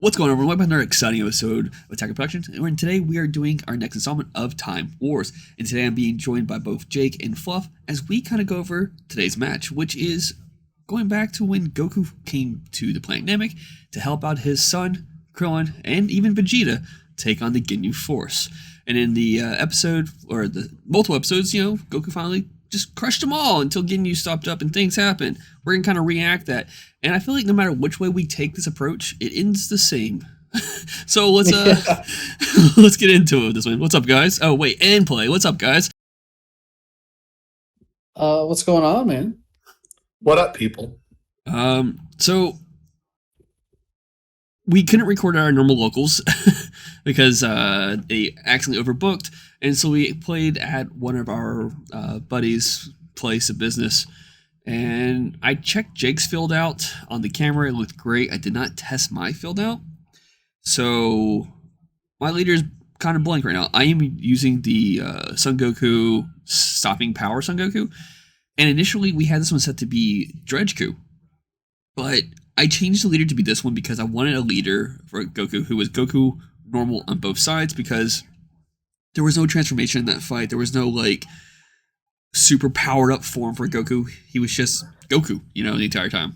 What's going on, everyone? Welcome to another exciting episode of Attack of Productions. And today we are doing our next installment of Time Wars. And today I'm being joined by both Jake and Fluff as we kind of go over today's match, which is going back to when Goku came to the planet Namek to help out his son, Krillin, and even Vegeta take on the Ginyu Force. And in the episode, or the multiple episodes, Goku finally just crushed them all until Ginyu stopped up and things happened. We're going to kind of react that. And I feel like no matter which way we take this approach, it ends the same. So let's let's get into this one. What's up, guys? Oh, wait, and play. What's up, guys? What's going on, man? What up, people? So we couldn't record our normal locals because they accidentally overbooked, and so we played at one of our buddies' place of business. And I checked Jake's field out on the camera. It looked great. I did not test my field out. So my leader is kind of blank right now. I am using the Son Goku stopping power Son Goku. And initially we had this one set to be Dredgeku. But I changed the leader to be this one because I wanted a leader for Goku who was Goku normal on both sides, because there was no transformation in that fight. There was no super powered up form for Goku. He was just Goku, the entire time.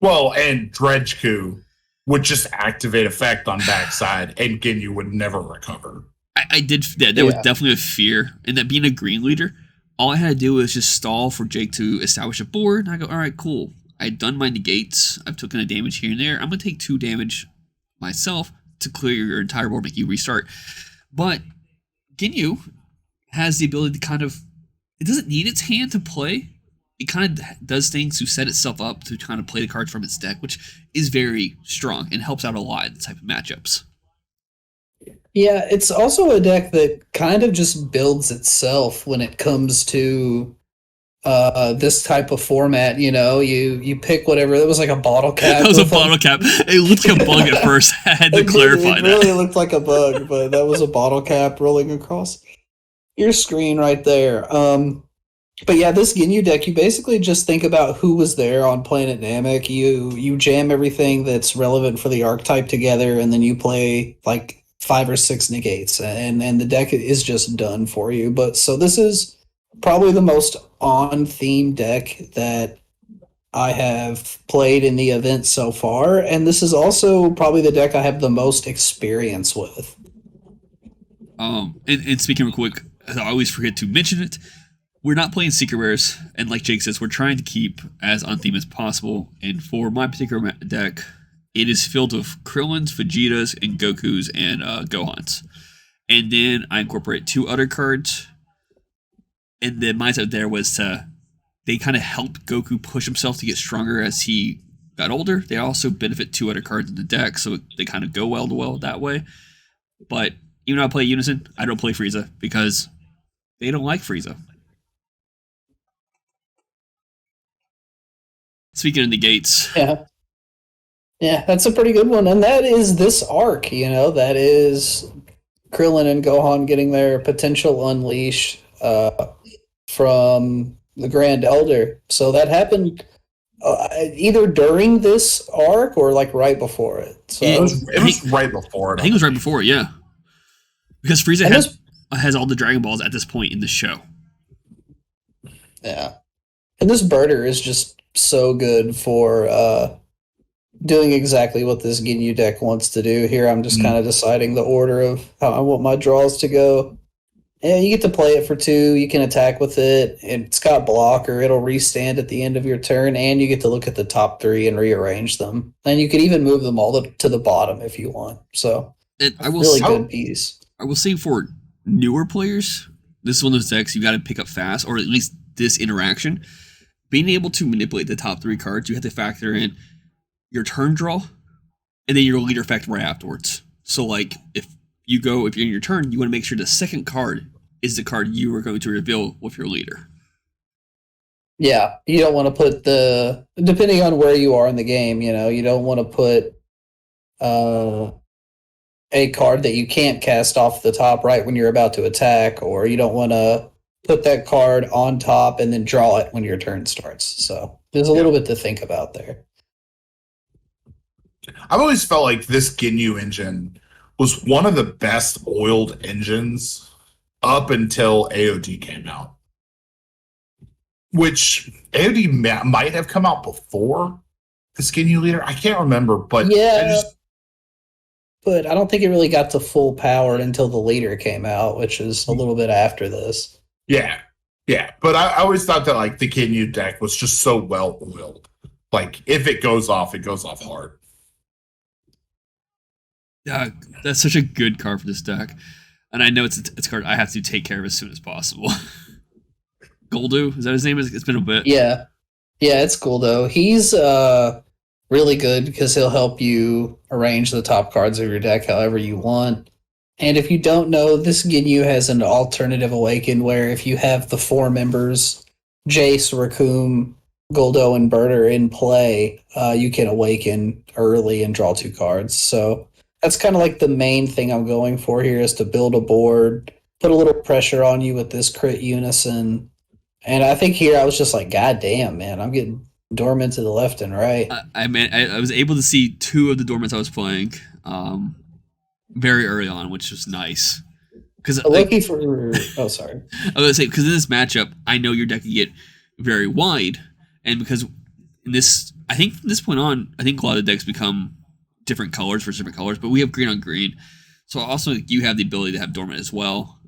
Well, and Dredgeku would just activate effect on backside, and Ginyu would never recover. I did. That was definitely a fear. And that being a green leader, all I had to do was just stall for Jake to establish a board. And I go, all right, cool. I'd done my negates. I've taken a damage here and there. I'm going to take 2 damage myself to clear your entire board, make you restart. But Ginyu has the ability to kind of, it doesn't need its hand to play. It kind of does things to set itself up to kind of play the cards from its deck, which is very strong and helps out a lot in the type of matchups. Yeah, it's also a deck that kind of just builds itself when it comes to this type of format. You pick whatever. It was like a bottle cap. That was a bottle cap. It looked like a bug at first. I had to clarify that. It really looked like a bug, but that was a bottle cap rolling across your screen right there. But yeah, this Ginyu deck, you basically just think about who was there on Planet Namek. You jam everything that's relevant for the archetype together, and then you play like 5 or 6 negates, and the deck is just done for you. But so this is probably the most on-theme deck that I have played in the event so far, and this is also probably the deck I have the most experience with. And speaking real quick, I always forget to mention it. We're not playing Secret Rares, and like Jake says, we're trying to keep as on theme as possible. And for my particular deck, it is filled with Krillins, Vegetas, and Gokus, and Gohans. And then I incorporate 2 other cards. And the mindset there was they kind of helped Goku push himself to get stronger as he got older. They also benefit 2 other cards in the deck, so they kind of go well that way. But even though I play Unison, I don't play Frieza because they don't like Frieza. Speaking of negates. Yeah, that's a pretty good one. And that is this arc, that is Krillin and Gohan getting their potential unleash from the Grand Elder. So that happened either during this arc or like right before it. So it was right before it. I think it was right before it, yeah. Because Frieza has all the Dragon Balls at this point in the show. Yeah. And this birder is just so good for doing exactly what this Ginyu deck wants to do. Here I'm just kind of deciding the order of how I want my draws to go. And you get to play it for 2. You can attack with it. It's got block, or it'll restand at the end of your turn, and you get to look at the top 3 and rearrange them. And you could even move them all to the bottom if you want. So good piece. I will say for newer players, this is one of those decks you got to pick up fast, or at least this interaction. Being able to manipulate the top 3 cards, you have to factor in your turn draw, and then your leader effect right afterwards. So, like, if you're in your turn, you want to make sure the second card is the card you are going to reveal with your leader. Yeah, you don't want to put depending on where you are in the game, you don't want to put a card that you can't cast off the top right when you're about to attack, or you don't want to put that card on top and then draw it when your turn starts. So there's a little bit to think about there. I've always felt like this Ginyu engine was one of the best oiled engines up until AOD came out. Which AOD might have come out before the Ginyu leader. I can't remember, but Yeah, but I don't think it really got to full power until the leader came out, which is a little bit after this. yeah, yeah. But I always thought that like the Ginyu deck was just so well oiled. Like if it goes off hard. Yeah, that's such a good card for this deck, and I know it's a card I have to take care of as soon as possible. Goldu, is that his name? It's been a bit. Yeah. Yeah, it's cool though. He's really good because he'll help you arrange the top cards of your deck however you want. And if you don't know, this Ginyu has an alternative awaken where if you have the four members, Jace, Raccoon, Goldo, and Birder in play, you can awaken early and draw two cards. So that's kind of like the main thing I'm going for here is to build a board, put a little pressure on you with this crit unison. And I think here I was just like, God damn, man, I'm getting dormant to the left and right. I was able to see two of the dormants I was playing very early on, which was nice. Because Lucky for oh, sorry. I was gonna say because in this matchup, I know your deck can get very wide, and because in this, I think from this point on, I think a lot of decks become different colors for different colors, but we have green on green, so also you have the ability to have dormant as well.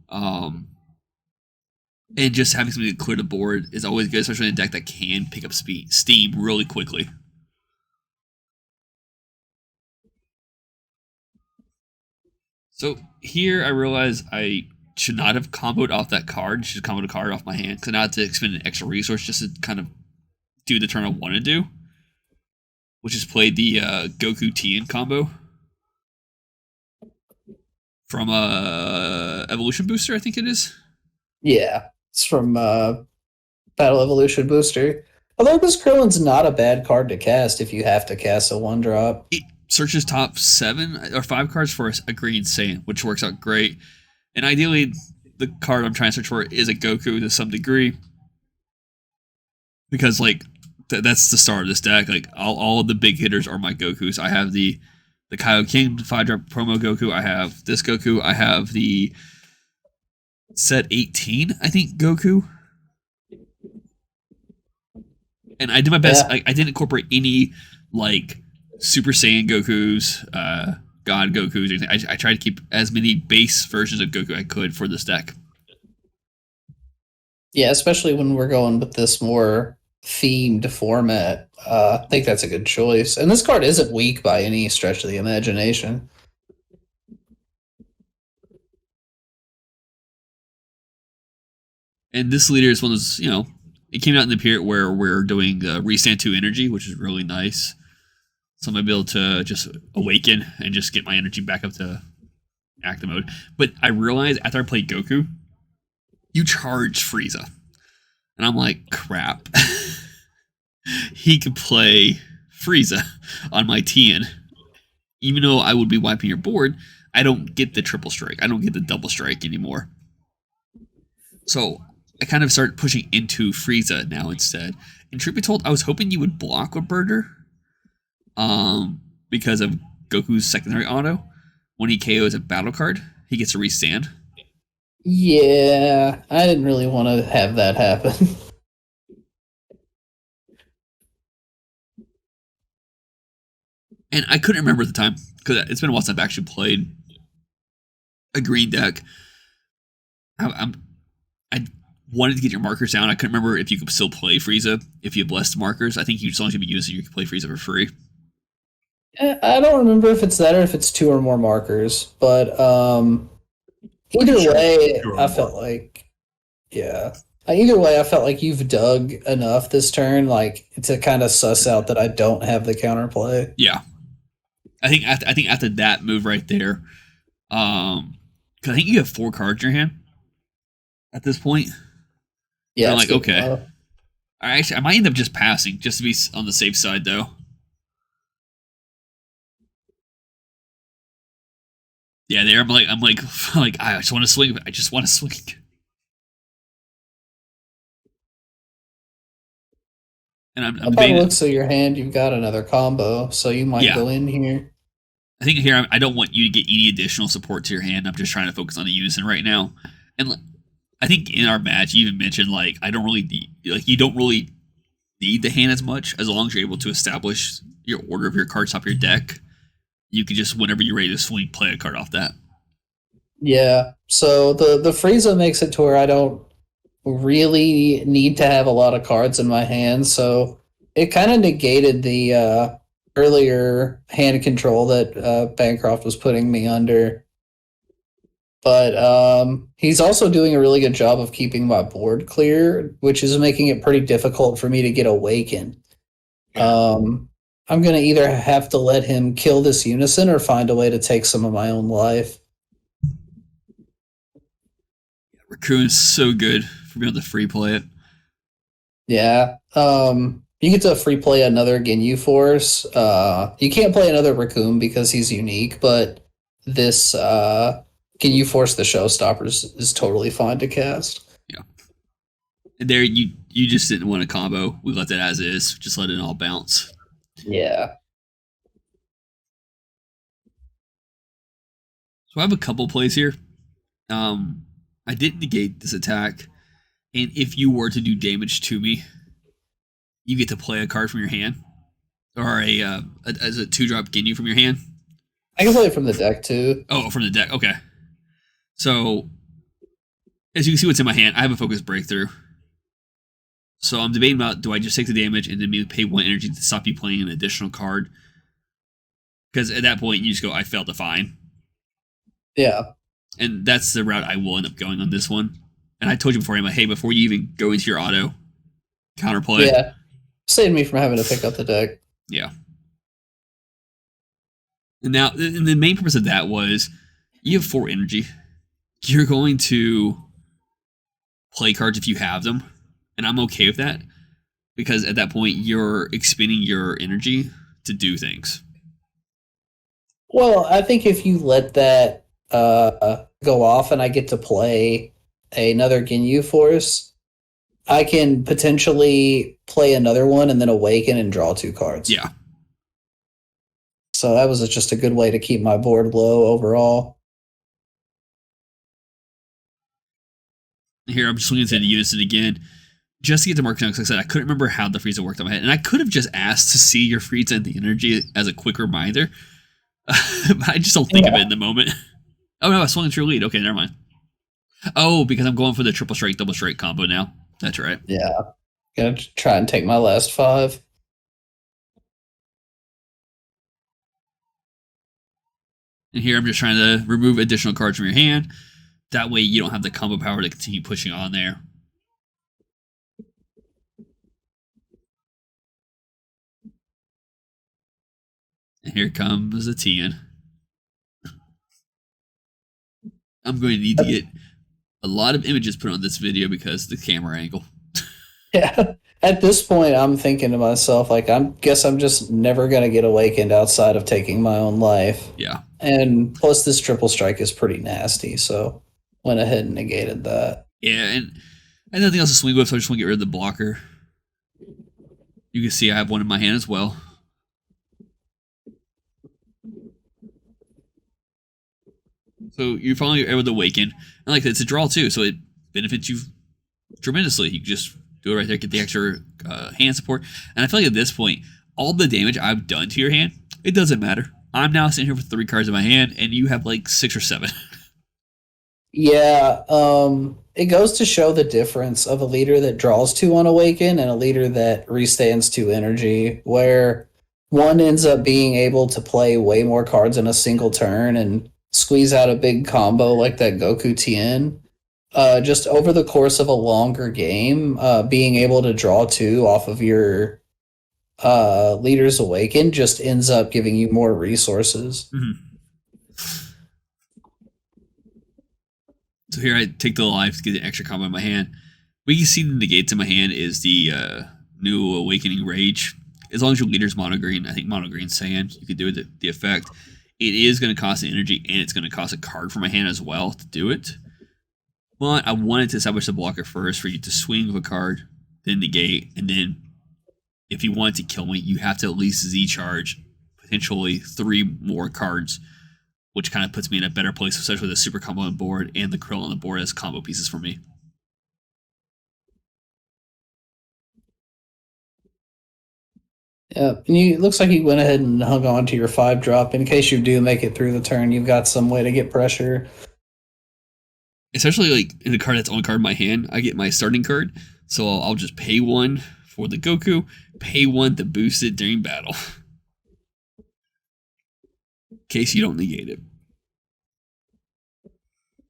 And just having something to clear the board is always good, especially in a deck that can pick up steam really quickly. So here I realize I should not have comboed off that card. I should have comboed a card off my hand because I not to expend an extra resource just to kind of do the turn I want to do, which is play the Goku Tien combo from Evolution Booster, I think it is. Yeah, it's from Battle Evolution Booster. Although this Krillin's not a bad card to cast if you have to cast a one drop. It searches top 7 or 5 cards for a green Saiyan, which works out great. And ideally, the card I'm trying to search for is a Goku to some degree. Because, like, that's the start of this deck. Like, all of the big hitters are my Gokus. I have the Kaio King 5-drop promo Goku. I have this Goku. I have the set 18, I think, Goku. And I did my best. Yeah. I didn't incorporate any, like, Super Saiyan Gokus, God Gokus, anything. I tried to keep as many base versions of Goku I could for this deck. Yeah, especially when we're going with this more themed format. I think that's a good choice. And this card isn't weak by any stretch of the imagination. And this leader is one of those, it came out in the period where we're doing Restand 2 energy, which is really nice. So I'm going to be able to just awaken and just get my energy back up to active mode. But I realized after I played Goku, you charge Frieza. And I'm like, crap. He could play Frieza on my Tien. Even though I would be wiping your board, I don't get the triple strike. I don't get the double strike anymore. So I kind of started pushing into Frieza now instead. And truth be told, I was hoping you would block with Birder. Because of Goku's secondary auto. When he KOs a battle card, he gets to restand. Yeah, I didn't really want to have that happen. And I couldn't remember at the time, because it's been a while since I've actually played a green deck. I wanted to get your markers down. I couldn't remember if you could still play Frieza if you blessed markers. I think as long as you be using, you can play Frieza for free. I don't remember if it's that or if it's 2 or more markers, but either way, I felt like, either way, I felt like you've dug enough this turn, like to kind of suss out that I don't have the counterplay. Yeah, I think after that move right there, because I think you have 4 cards in your hand at this point. Yeah, I'm like, okay. I might end up just passing just to be on the safe side, though. Yeah, there I'm like, I just want to swing. I just want to swing. And I'm By the debating. looks of your hand, you've got another combo, so you might Yeah, go in here. I think here I don't want you to get any additional support to your hand. I'm just trying to focus on the unison right now. And I think in our match, you even mentioned like I don't really need, like you don't really need the hand as much as long as you're able to establish your order of your cards top of your deck. You can just whenever you're ready to swing, play a card off that. Yeah. So the Frieza makes it to where I don't really need to have a lot of cards in my hand, so it kind of negated the earlier hand control that Bancroft was putting me under. But he's also doing a really good job of keeping my board clear, which is making it pretty difficult for me to get awakened. Yeah. I'm going to either have to let him kill this unison or find a way to take some of my own life. Raccoon's so good for being able to free play it. Yeah. You get to free play another Ginyu Force. You can't play another Raccoon because he's unique, but this Ginyu Force the Showstoppers is totally fine to cast. Yeah. And there you just didn't want a combo. We left it as is. Just let it all bounce. Yeah. So I have a couple plays here. I did negate this attack, and if you were to do damage to me, you get to play a card from your hand, or as a 2-drop Ginyu from your hand. I can play it from the deck too. Oh, from the deck. Okay. So as you can see, what's in my hand, I have a focus breakthrough. So I'm debating about do I just take the damage and then maybe pay 1 energy to stop you playing an additional card? Because at that point you just go, I failed to find. Yeah. And that's the route I will end up going on this one. And I told you before, I'm like, hey, before you even go into your auto, counterplay. Yeah. Saved me from having to pick up the deck. Yeah. And now, and the main purpose of that was you have 4 energy. You're going to play cards if you have them. And I'm okay with that. Because at that point, you're expending your energy to do things. Well, I think if you let that go off and I get to play another Ginyu Force, I can potentially play another one and then awaken and draw 2 cards. Yeah. So that was just a good way to keep my board low overall. Here, I'm just looking through the unison again. Just to get to mark down, because like I said, I couldn't remember how the Frieza worked on my head. And I could have just asked to see your Frieza and the energy as a quick reminder. But I just don't think of it in the moment. Oh no, I swung into your lead. Okay, never mind. Oh, because I'm going for the triple strike, double strike combo now. That's right. Yeah. Gonna try and take my last 5. And here I'm just trying to remove additional cards from your hand. That way you don't have the combo power to continue pushing on there. And here comes the Tien. I'm going to need to get a lot of images put on this video because of the camera angle. Yeah. At this point, I'm thinking to myself, like, I guess I'm just never going to get awakened outside of taking my own life. Yeah. And plus, this triple strike is pretty nasty, so went ahead and negated that. Yeah, and nothing else to swing with, so I just want to get rid of the blocker. You can see I have one in my hand as well. So you're finally able to awaken. And like it's a draw too, so it benefits you tremendously. You can just do it right there, get the extra hand support. And I feel like at this point, all the damage I've done to your hand, it doesn't matter. I'm now sitting here with 3 cards in my hand, and you have like 6 or 7. Yeah, it goes to show the difference of a leader that draws 2 on Awaken and a leader that restands 2 energy, where one ends up being able to play way more cards in a single turn and squeeze out a big combo like that Goku Tien. Just over the course of a longer game, being able to draw 2 off of your Leader's Awaken just ends up giving you more resources. Mm-hmm. So here I take the life to get an extra combo in my hand. What you can see the negates in my hand is the new Awakening Rage. As long as your leader's mono green, I think mono green sand, you could do it, the effect. It is going to cost an energy, and it's going to cost a card for my hand as well to do it. But I wanted to establish the blocker first for you to swing with a card, then negate, and then if you want to kill me, you have to at least Z-charge potentially 3 more cards, which kind of puts me in a better place, especially with the super combo on board and the Krill on the board as combo pieces for me. Yeah, and it looks like you went ahead and hung on to your 5-drop in case you do make it through the turn. You've got some way to get pressure. Especially like in a card that's on card in my hand, I get my starting card, so I'll just pay 1 for the Goku, pay 1 to boost it during battle, in case you don't negate it.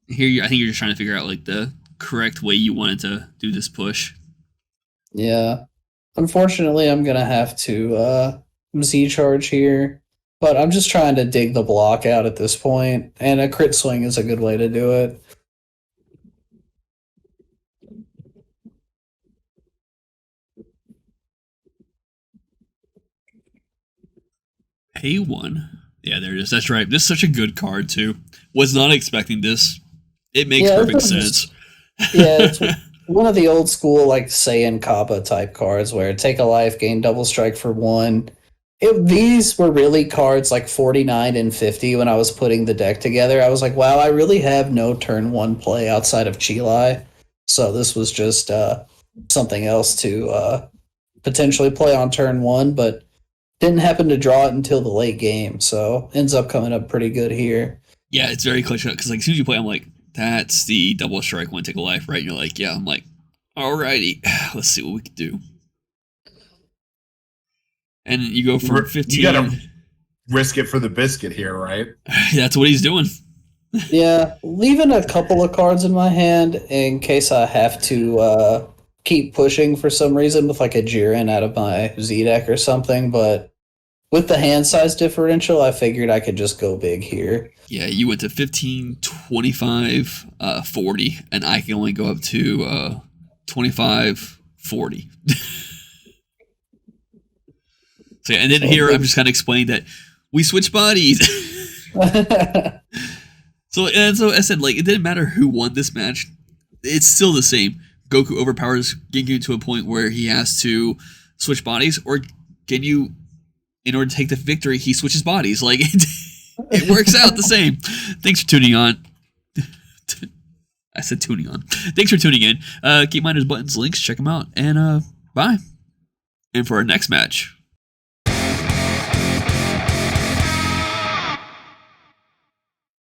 Here, I think you're just trying to figure out like the correct way you wanted to do this push. Yeah. Unfortunately, I'm going to have to Z-charge here, but I'm just trying to dig the block out at this point, and a crit swing is a good way to do it. Pay 1. Yeah, there it is. That's right. This is such a good card, too. Was not expecting this. It makes perfect sense. Yeah, it's one of the old school, like, Saiyan Kappa type cards where take a life, gain double strike for 1. These were really cards like 49 and 50 when I was putting the deck together. I was like, wow, I really have no turn 1 play outside of Chilai. So this was just something else to potentially play on turn 1, but didn't happen to draw it until the late game. So ends up coming up pretty good here. Yeah, it's very clutch because like as soon as you play, I'm like, that's the double strike one, take a life, right? And you're like, yeah. I'm like, alrighty, let's see what we can do. And you go from 15. You gotta risk it for the biscuit here, right? That's what he's doing. Yeah, leaving a couple of cards in my hand in case I have to keep pushing for some reason with like a Jiren out of my Z deck or something. But with the hand size differential, I figured I could just go big here. Yeah, you went to 15, 25, 40, and I can only go up to 25, 40. So yeah, and then here I'm just kind of explaining that we switch bodies. So as I said, like it didn't matter who won this match, it's still the same. Goku overpowers Ginyu to a point where he has to switch bodies, or Ginyu, in order to take the victory, he switches bodies. Like it works out the same. Thanks for tuning on. I said tuning on. Thanks for tuning in. Keep minders, buttons, links, check them out, and bye. And for our next match.